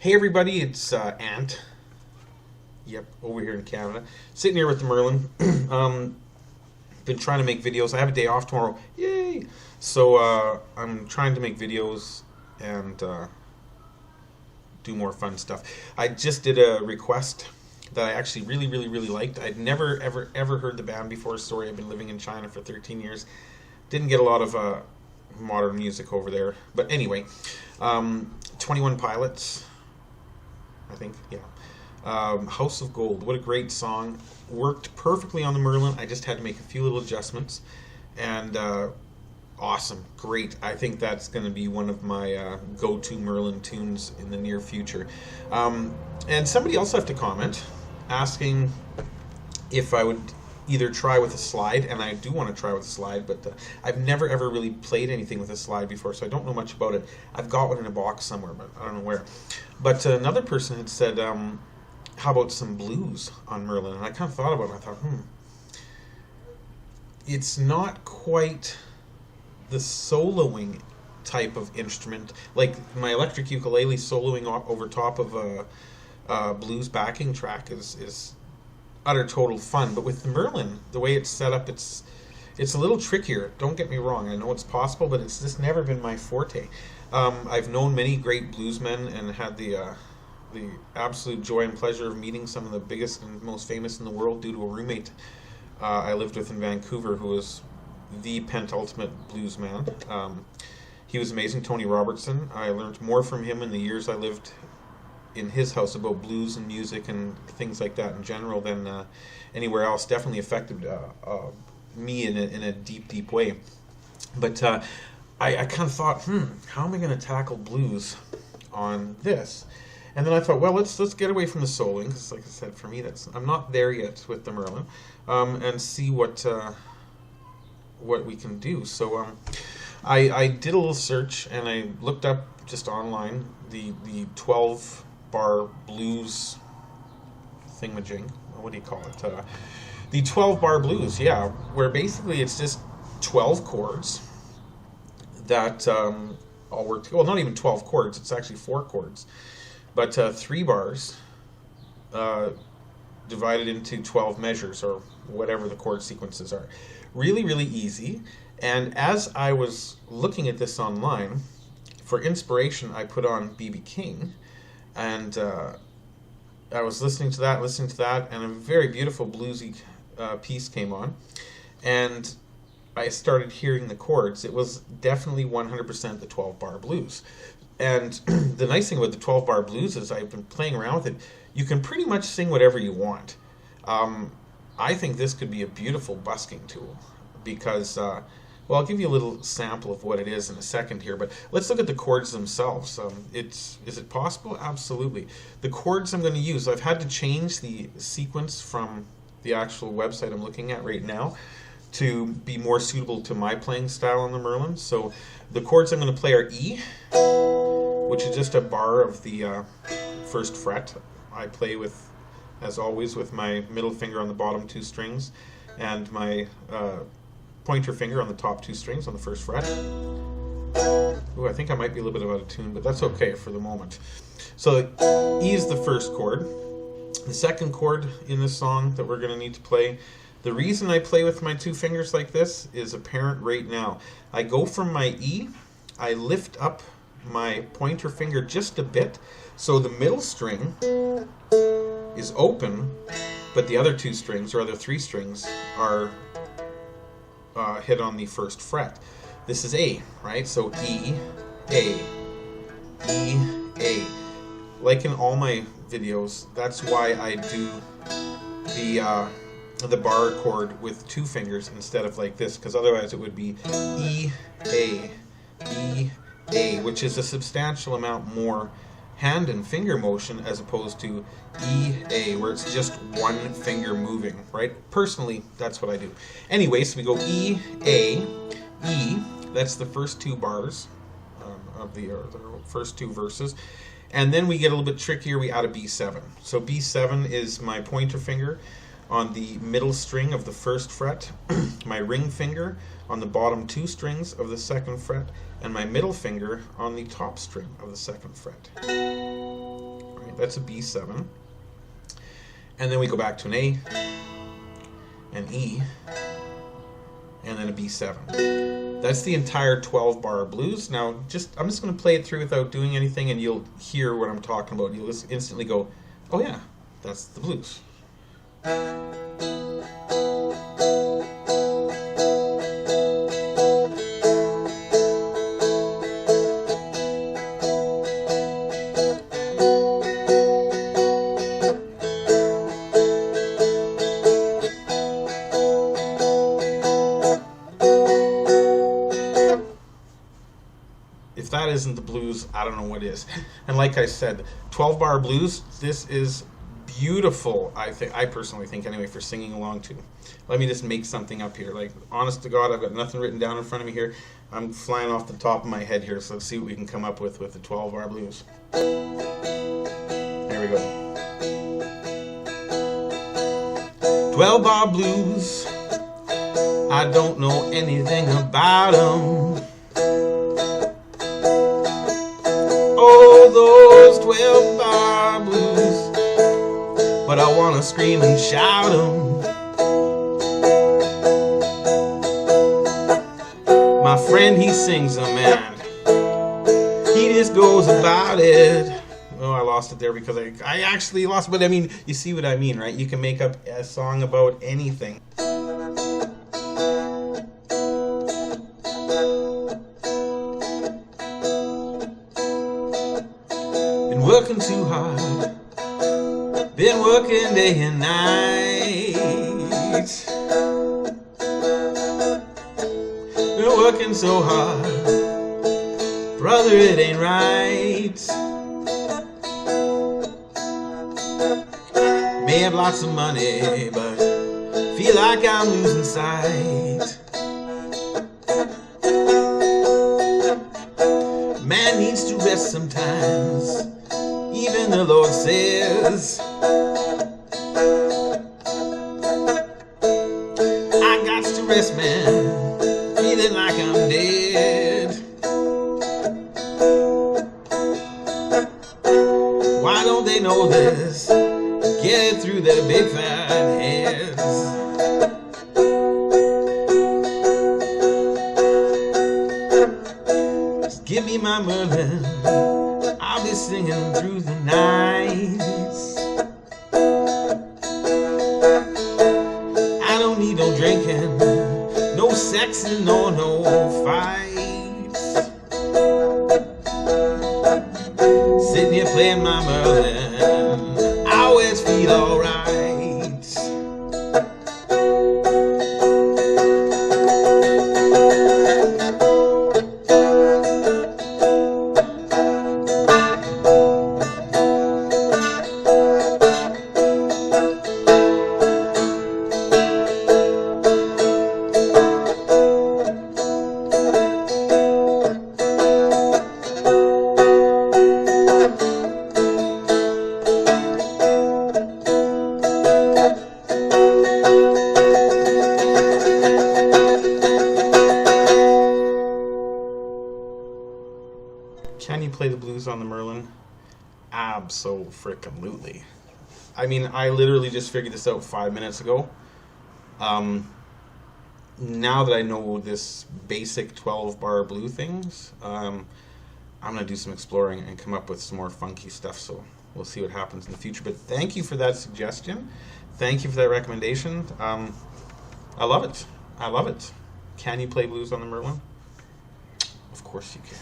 Hey everybody, it's Ant. Yep, over here in Canada. Sitting here with the Merlin. Been trying to make videos. I have a day off tomorrow. Yay! So I'm trying to make videos and do more fun stuff. I just did a request that I actually really liked. I'd never ever heard the band before. Sorry, I've been living in China for 13 years. Didn't get a lot of modern music over there. But anyway, 21 Pilots, I think, yeah. House of Gold, what a great song. Worked perfectly on the Merlin. I just had to make a few little adjustments. And awesome, great. I think that's going to be one of my go-to Merlin tunes in the near future. And somebody else left a comment asking if I would either try with a slide, and I do want to try with a slide, but I've never ever really played anything with a slide before, so I don't know much about it. I've got one in a box somewhere, but I don't know where. But another person had said, how about some blues on Merlin? And I kind of thought about it, and I thought, it's not quite the soloing type of instrument. Like my electric ukulele soloing over top of a blues backing track is utter total fun, but with the Merlin, the way it's set up, it's a little trickier. Don't get me wrong, I know it's possible, but it's just never been my forte. I've known many great bluesmen and had the absolute joy and pleasure of meeting some of the biggest and most famous in the world due to a roommate I lived with in Vancouver who was the penultimate bluesman. He was amazing, Tony Robertson. I learned more from him in the years I lived in his house about blues and music and things like that in general than anywhere else. Definitely affected me in a deep way. But I kind of thought, how am I going to tackle blues on this? And then I thought, well, let's get away from the soloing, because like I said, for me, I'm not there yet with the Merlin, and see what we can do. So I did a little search, and I looked up just online the 12-bar blues thingamajig. What do you call it? The 12-bar blues, yeah, where basically it's just 12 chords that all work. Well, not even 12 chords. It's actually 4 chords, but 3 bars divided into 12 measures or whatever the chord sequences are. Really easy. And as I was looking at this online, for inspiration, I put on B.B. King, and I was listening to that, and a very beautiful bluesy piece came on, and I started hearing the chords. It was definitely 100% the 12-bar blues. And the nice thing about the 12-bar blues is I've been playing around with it. You can pretty much sing whatever you want. I think this could be a beautiful busking tool because, well, I'll give you a little sample of what it is in a second here, but let's look at the chords themselves. Is it possible? Absolutely. The chords I'm going to use, I've had to change the sequence from the actual website I'm looking at right now to be more suitable to my playing style on the Merlin. So the chords I'm going to play are E, which is just a bar of the first fret. I play with, as always, with my middle finger on the bottom 2 strings and my pointer finger on the top 2 strings on the first fret. Ooh, I think I might be a little bit out of tune, but that's okay for the moment. So E is the first chord. The second chord in this song that we're going to need to play, the reason I play with my 2 fingers like this is apparent right now. I go from my E, I lift up my pointer finger just a bit, so the middle string is open, but the other 2 strings, or other 3 strings, are hit on the first fret. This is A, right? So E, A, E, A. Like in all my videos, that's why I do the bar chord with 2 fingers instead of like this, because otherwise it would be E, A, E, A, which is a substantial amount more hand and finger motion as opposed to E, A, where it's just 1 finger moving, right? Personally, that's what I do. Anyway, so we go E, A, E, that's the first 2 bars of the first 2 verses. And then we get a little bit trickier, we add a B7. So B7 is my pointer finger on the middle string of the first fret, my ring finger on the bottom 2 strings of the second fret, and my middle finger on the top string of the second fret. That's a B7. And then we go back to an A, an E, and then a B7. That's the entire 12-bar blues. Now, I'm just going to play it through without doing anything, and you'll hear what I'm talking about. You'll just instantly go, oh yeah, that's the blues. If that isn't the blues, I don't know what is. And like I said, 12-bar blues, this is beautiful, I personally think anyway, for singing along to. Let me just make something up here. Like, honest to God, I've got nothing written down in front of me here. I'm flying off the top of my head here, so let's see what we can come up with the 12-bar blues. Here we go. 12-bar blues, I don't know anything about them. Oh, those 12-bar blues, but I want to scream and shout them. My friend, he sings them, and he just goes about it. Oh, I lost it there because I actually lost it, but I mean, you see what I mean, right? You can make up a song about anything. Been working too hard, been working day and night, been working so hard, brother, it ain't right. May have lots of money, but feel like I'm losing sight. Man needs to rest sometimes, even the Lord says. I got to rest, man, feeling like I'm dead. Why don't they know this? Get it through their big fat heads. Just give me my Merlin, I'll be singing through the nights. I don't need no drinking, no sexing, no fights. Sitting here playing my Merlin, I always feel alright. Can you play the blues on the Merlin? Abso-frickin-lutely. I mean, I literally just figured this out 5 minutes ago. Now that I know this basic 12-bar blue things, I'm going to do some exploring and come up with some more funky stuff, so we'll see what happens in the future. But thank you for that suggestion. Thank you for that recommendation. I love it. I love it. Can you play blues on the Merlin? Of course you can.